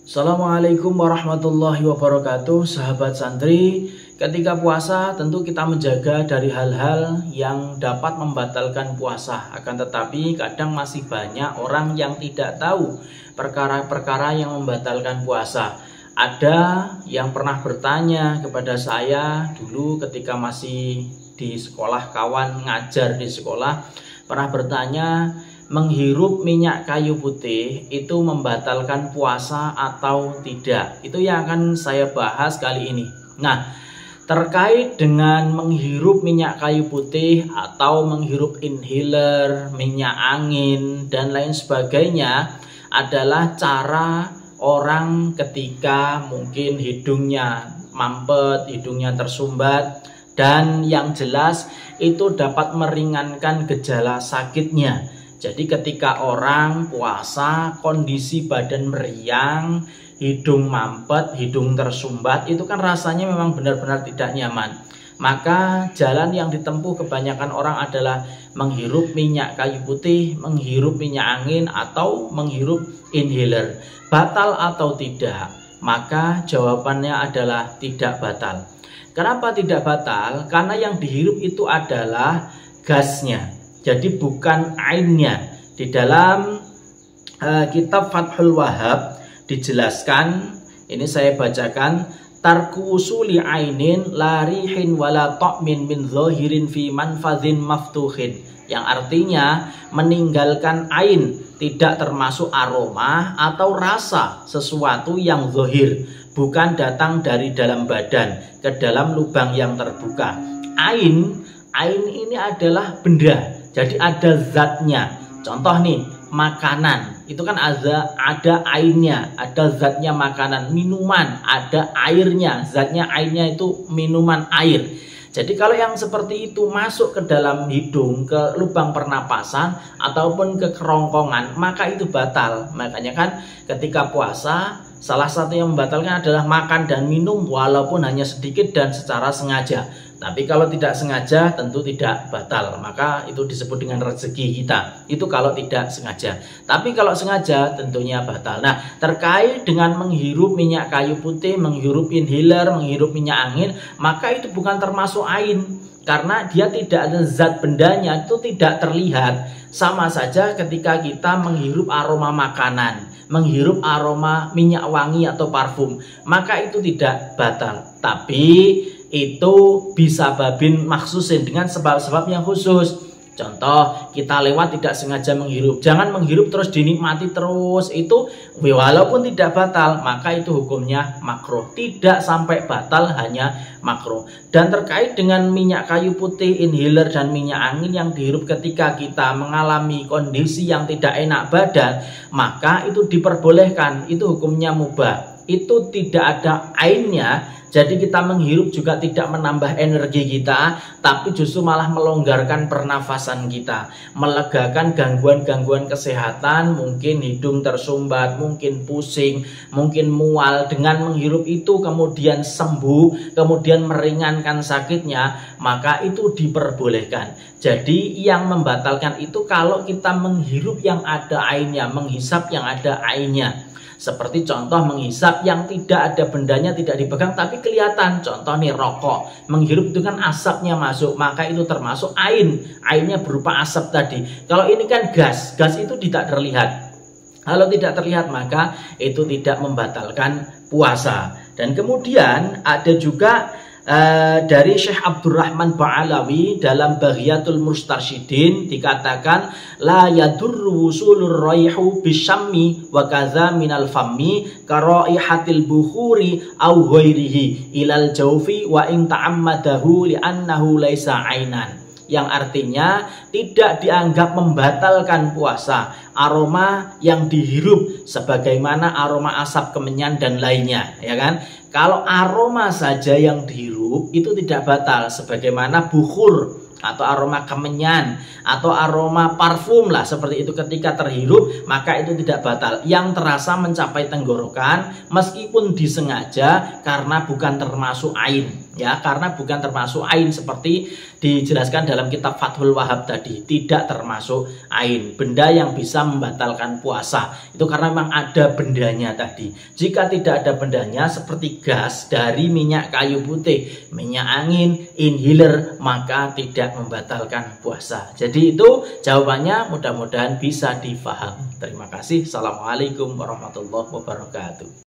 Assalamualaikum warahmatullahi wabarakatuh. Sahabat santri, ketika puasa tentu kita menjaga dari hal-hal yang dapat membatalkan puasa. Akan tetapi kadang masih banyak orang yang tidak tahu perkara-perkara yang membatalkan puasa. Ada yang pernah bertanya kepada saya dulu ketika masih di sekolah, kawan ngajar di sekolah, pernah bertanya, menghirup minyak kayu putih itu membatalkan puasa atau tidak? Itu yang akan saya bahas kali ini. Nah, terkait dengan menghirup minyak kayu putih atau menghirup inhaler, minyak angin, dan lain sebagainya adalah cara orang ketika mungkin hidungnya mampet, hidungnya tersumbat, dan yang jelas itu dapat meringankan gejala sakitnya. Jadi ketika orang puasa, kondisi badan meriang, hidung mampet, hidung tersumbat, itu kan rasanya memang benar-benar tidak nyaman. Maka jalan yang ditempuh kebanyakan orang adalah menghirup minyak kayu putih, menghirup minyak angin, atau menghirup inhaler. Batal atau tidak? Maka jawabannya adalah tidak batal. Kenapa tidak batal? Karena yang dihirup itu adalah gasnya. Jadi bukan ainnya. Di dalam kitab Fathul Wahhab dijelaskan, ini saya bacakan, tarku usuli ainin larihin wala ta'min min zahirin fi manfadhin maftuhin, yang artinya meninggalkan ain, tidak termasuk aroma atau rasa sesuatu yang zahir, bukan datang dari dalam badan ke dalam lubang yang terbuka. Ain ini adalah benda. Jadi ada zatnya. Contoh nih, makanan. Itu kan ada ainnya, ada zatnya makanan. Minuman, ada airnya. Zatnya airnya itu minuman air. Jadi kalau yang seperti itu masuk ke dalam hidung, ke lubang pernapasan, ataupun ke kerongkongan, maka itu batal. Makanya kan ketika puasa, salah satu yang membatalkan adalah makan dan minum walaupun hanya sedikit dan secara sengaja. Tapi kalau tidak sengaja tentu tidak batal. Maka itu disebut dengan rezeki kita. Itu kalau tidak sengaja. Tapi kalau sengaja tentunya batal. Nah, terkait dengan menghirup minyak kayu putih, menghirup inhaler, menghirup minyak angin, maka itu bukan termasuk ain. Karena dia tidak ada zat bendanya, itu tidak terlihat. Sama saja ketika kita menghirup aroma makanan, menghirup aroma minyak wangi atau parfum, maka itu tidak batal. Tapi itu bisa babin maksusin dengan sebab-sebab yang khusus. Contoh, kita lewat tidak sengaja menghirup. Jangan menghirup terus dinikmati terus. Itu walaupun tidak batal, maka itu hukumnya makruh. Tidak sampai batal, hanya makruh. Dan terkait dengan minyak kayu putih, inhaler, dan minyak angin yang dihirup ketika kita mengalami kondisi yang tidak enak badan, maka itu diperbolehkan. Itu hukumnya mubah. Itu tidak ada ainnya. Jadi kita menghirup juga tidak menambah energi kita, tapi justru malah melonggarkan pernafasan kita, melegakan gangguan-gangguan kesehatan, mungkin hidung tersumbat, mungkin pusing, mungkin mual. Dengan menghirup itu kemudian sembuh, kemudian meringankan sakitnya, maka itu diperbolehkan. Jadi yang membatalkan itu kalau kita menghirup yang ada ainnya, menghisap yang ada ainnya. Seperti contoh menghisap yang tidak ada bendanya, tidak dipegang tapi kelihatan. Contoh nih rokok, menghirup itu kan asapnya masuk, maka itu termasuk ain. Ainnya berupa asap tadi. Kalau ini kan gas itu tidak terlihat. Kalau tidak terlihat maka itu tidak membatalkan puasa. Dan kemudian ada juga dari Syekh Abdurrahman Ba'alawi dalam Baghiyatul Mustarsyidin dikatakan la yadurru wusulur raihu bisyammi wa kadza minal fammi karaihatil bukhuri au ghairihi ilal jawfi wa in ta'ammadahu li'annahu laisa ainan, yang artinya tidak dianggap membatalkan puasa aroma yang dihirup sebagaimana aroma asap kemenyan dan lainnya, ya kan? Kalau aroma saja yang dihirup itu tidak batal, sebagaimana bukhur atau aroma kemenyan atau aroma parfum lah seperti itu, ketika terhirup maka itu tidak batal. Yang terasa mencapai tenggorokan meskipun disengaja karena bukan termasuk ain. ya, karena bukan termasuk ain seperti dijelaskan dalam kitab Fathul Wahhab tadi. Tidak termasuk ain, benda yang bisa membatalkan puasa itu karena memang ada bendanya tadi. Jika tidak ada bendanya seperti gas dari minyak kayu putih, minyak angin, inhaler, maka tidak membatalkan puasa. Jadi itu jawabannya, mudah-mudahan bisa difahami. Terima kasih. Assalamualaikum warahmatullahi wabarakatuh.